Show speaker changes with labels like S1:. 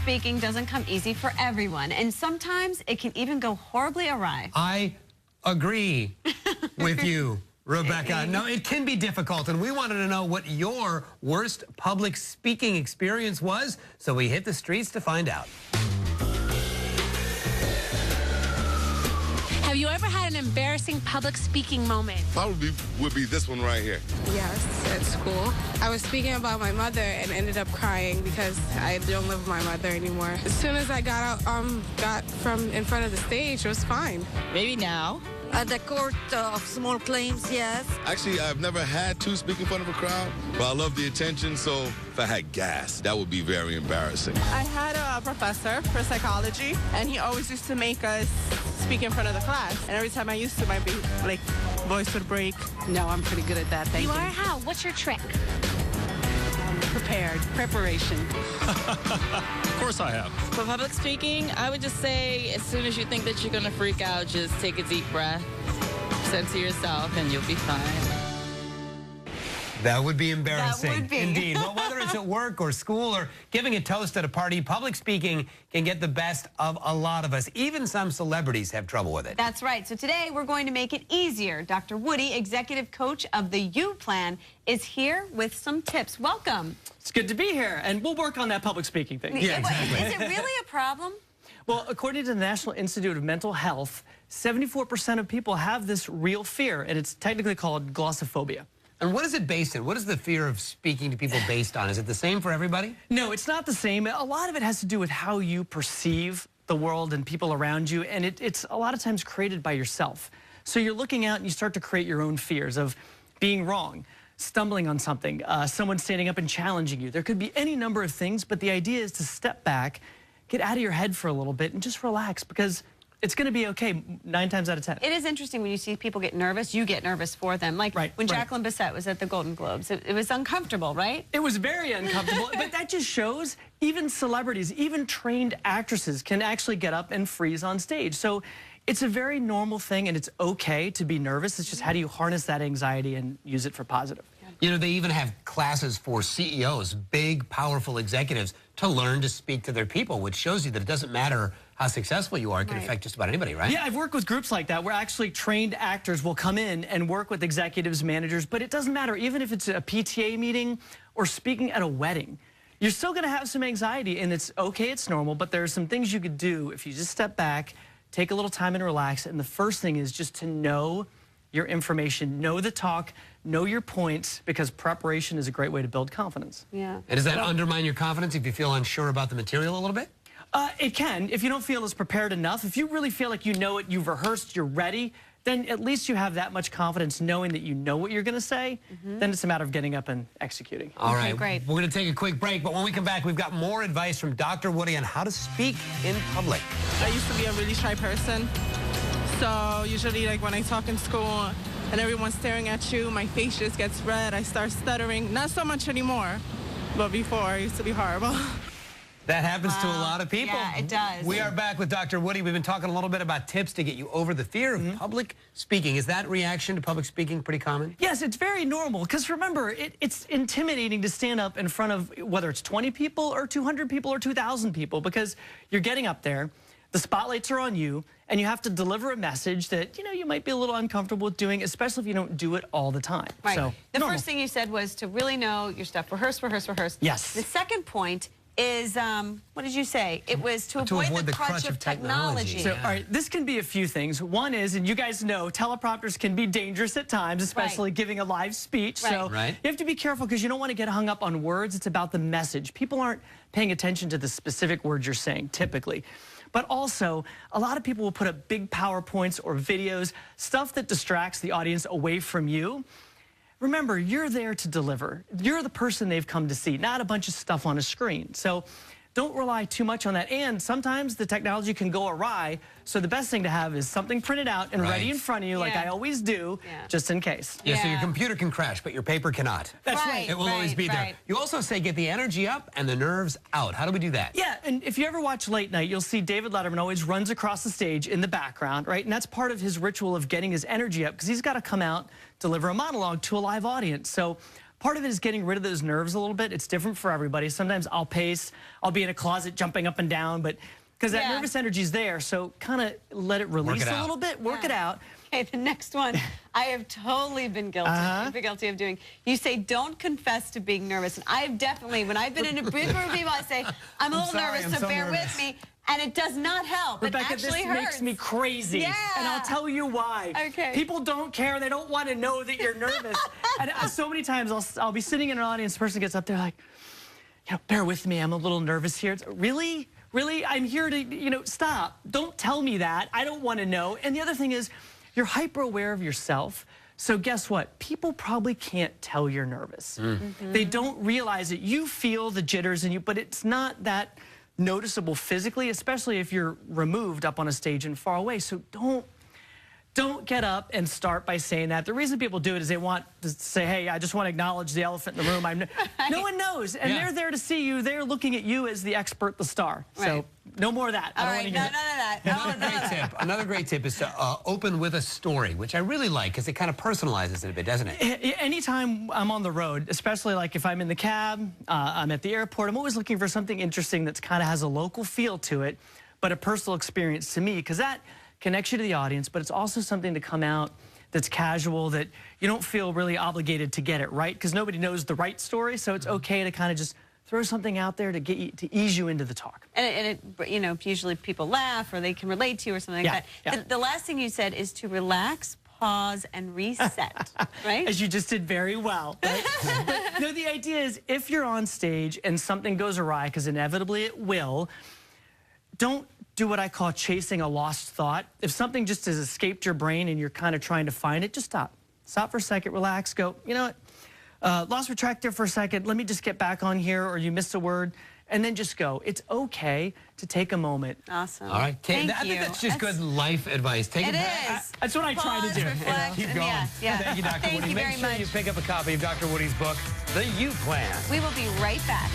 S1: speaking doesn't come easy for everyone, and sometimes it can even go horribly awry.
S2: I agree with you, Rebecca. No, it can be difficult, and we wanted to know what your worst public speaking experience was, so we hit the streets to find out.
S3: Have you ever had an embarrassing public speaking moment?
S4: Probably would be this one right here.
S5: Yes, at school. I was speaking about my mother and ended up crying because I don't live with my mother anymore. As soon as I got from in front of the stage, it was fine.
S6: Maybe now.
S7: At the court of small claims, yes.
S4: Actually, I've never had to speak in front of a crowd, but I love the attention, so if I had gas, that would be very embarrassing.
S8: I had a professor for psychology, and he always used to make us speak in front of the class. And every time I used to, my voice would break.
S6: No, I'm pretty good at that, thank you.
S3: You are? How? What's your trick?
S6: Preparation.
S9: Of course I have.
S6: For public speaking, I would just say as soon as you think that you're going to freak out, just take a deep breath, center yourself, and you'll be fine.
S2: That would be embarrassing.
S1: That would be.
S2: Indeed. Well, whether it's at work or school or giving a toast at a party, public speaking can get the best of a lot of us. Even some celebrities have trouble with it.
S1: That's right. So today we're going to make it easier. Dr. Woody, executive coach of the U Plan, is here with some tips. Welcome.
S10: It's good to be here, and we'll work on that public speaking thing.
S2: Yeah, exactly.
S1: Is it really a problem?
S10: Well, according to the National Institute of Mental Health, 74% of people have this real fear, and it's technically called glossophobia.
S2: And what is it based on? What is the fear of speaking to people based on? Is it the same for everybody?
S10: No, it's not the same. A lot of it has to do with how you perceive the world and people around you, and it's a lot of times created by yourself. So you're looking out and you start to create your own fears of being wrong, stumbling on something, someone standing up and challenging you. There could be any number of things, but the idea is to step back, get out of your head for a little bit, and just relax, because it's going to be okay 9 times out of 10.
S1: It is interesting when you see people get nervous. You get nervous for them. Like when Jacqueline Bisset was at the Golden Globes. It was uncomfortable, right?
S10: It was very uncomfortable, but that just shows even celebrities, even trained actresses can actually get up and freeze on stage. So it's a very normal thing, and it's okay to be nervous. It's just how do you harness that anxiety and use it for positive.
S2: You know, they even have classes for CEOs, big, powerful executives, to learn to speak to their people, which shows you that it doesn't matter how successful you are. It can affect just about anybody, right?
S10: Yeah, I've worked with groups like that where actually trained actors will come in and work with executives, managers, but it doesn't matter. Even if it's a PTA meeting or speaking at a wedding, you're still going to have some anxiety, and it's okay, it's normal, but there are some things you could do if you just step back, take a little time and relax. And the first thing is just to know your information, know the talk, know your points, because preparation is a great way to build confidence.
S1: Yeah.
S2: And does that undermine your confidence if you feel unsure about the material a little bit?
S10: It can. If you don't feel as prepared enough, if you really feel like you know it, you've rehearsed, you're ready, then at least you have that much confidence knowing that you know what you're going to say. Then it's a matter of getting up and executing.
S2: All right,
S1: great.
S2: We're going to take a quick break, but when we come back, we've got more advice from Dr. Woody on how to speak in public.
S8: I used to be a really shy person. So usually, like when I talk in school and everyone's staring at you, my face just gets red. I start stuttering. Not so much anymore, but before, it used to be horrible.
S2: That happens to a lot of people.
S1: Yeah, it does.
S2: We are back with Dr. Woody. We've been talking a little bit about tips to get you over the fear of public speaking. Is that reaction to public speaking pretty common?
S10: Yes, it's very normal, because remember, it's intimidating to stand up in front of whether it's 20 people or 200 people or 2,000 people, because you're getting up there, the spotlights are on you, and you have to deliver a message that, you know, you might be a little uncomfortable with doing, especially if you don't do it all the time.
S1: Right.
S10: So,
S1: the
S10: normal.
S1: first thing you said was to really know your stuff. Rehearse, rehearse, rehearse.
S10: Yes.
S1: The second point is, what did you say? It was to avoid the crutch of technology.
S10: So, all right, this can be a few things. One is, and you guys know, teleprompters can be dangerous at times, especially giving a live speech. So you have to be careful, because you don't want to get hung up on words. It's about the message. People aren't paying attention to the specific words you're saying, typically. But also, a lot of people will put up big PowerPoints or videos, stuff that distracts the audience away from you. Remember, you're there to deliver. You're the person they've come to see, not a bunch of stuff on a screen. So don't rely too much on that. And sometimes the technology can go awry, so the best thing to have is something printed out and ready in front of you, like I always do, just in case.
S2: Yeah, so your computer can crash, but your paper cannot.
S10: That's right.
S2: It will always be there. You also say get the energy up and the nerves out. How do we do that?
S10: Yeah, and if you ever watch Late Night, you'll see David Letterman always runs across the stage in the background, right? And that's part of his ritual of getting his energy up, because he's got to come out, deliver a monologue to a live audience. So part of it is getting rid of those nerves a little bit. It's different for everybody. Sometimes I'll pace, I'll be in a closet jumping up and down, but because that nervous energy is there, so kind of let it release a little bit, work it out.
S1: Okay, the next one, I have totally been guilty. I've been guilty of doing. You say, don't confess to being nervous. And I have definitely, when I've been in a big group of people, I say, I'm a little nervous, so bear with me. And it does not help.
S10: Rebecca,
S1: it actually
S10: this makes me crazy.
S1: Yeah.
S10: And I'll tell you why.
S1: Okay.
S10: People don't care. They don't want to know that you're nervous. And so many times I'll be sitting in an audience, the person gets up there like, bear with me, I'm a little nervous here. It's, really? Really? I'm here to, stop. Don't tell me that. I don't want to know. And the other thing is, you're hyper aware of yourself. So guess what? People probably can't tell you're nervous. They don't realize it. You feel the jitters but it's not that noticeable physically, especially if you're removed up on a stage and far away. So don't get up and start by saying that. The reason people do it is they want to say, hey, I just want to acknowledge the elephant in the room. No one knows. And they're there to see you. They're looking at you as the expert, the star. So no more of that. I don't want to hear it.
S2: Another great tip is to open with a story, which I really like because it kind of personalizes it a bit, doesn't it?
S10: Anytime I'm on the road, especially like if I'm in the cab, I'm at the airport, I'm always looking for something interesting that kind of has a local feel to it, but a personal experience to me, because that connects you to the audience, but it's also something to come out that's casual, that you don't feel really obligated to get it right, because nobody knows the right story, so it's okay to kind of just throw something out there to get you, to ease you into the talk.
S1: And it, usually people laugh or they can relate to you or something like that. The last thing you said is to relax, pause, and reset, right?
S10: As you just did very well, right? But no, the idea is if you're on stage and something goes awry, because inevitably it will, don't do what I call chasing a lost thought. If something just has escaped your brain and you're kind of trying to find it, just stop. Stop for a second, relax, go, you know what? Lost my track there for a second. Let me just get back on here, or you missed a word, and then just go. It's okay to take a moment.
S1: Awesome.
S2: All right.
S1: Thank you.
S2: I think that's just good life advice. Take
S1: it
S2: is.
S10: That's what I try to do.
S1: Reflect,
S2: Keep going. Thank you, Dr. Woody.
S1: Thank you very
S2: Make sure
S1: much.
S2: you pick up a copy of Dr. Woody's book, The U Plan.
S1: We will be right back.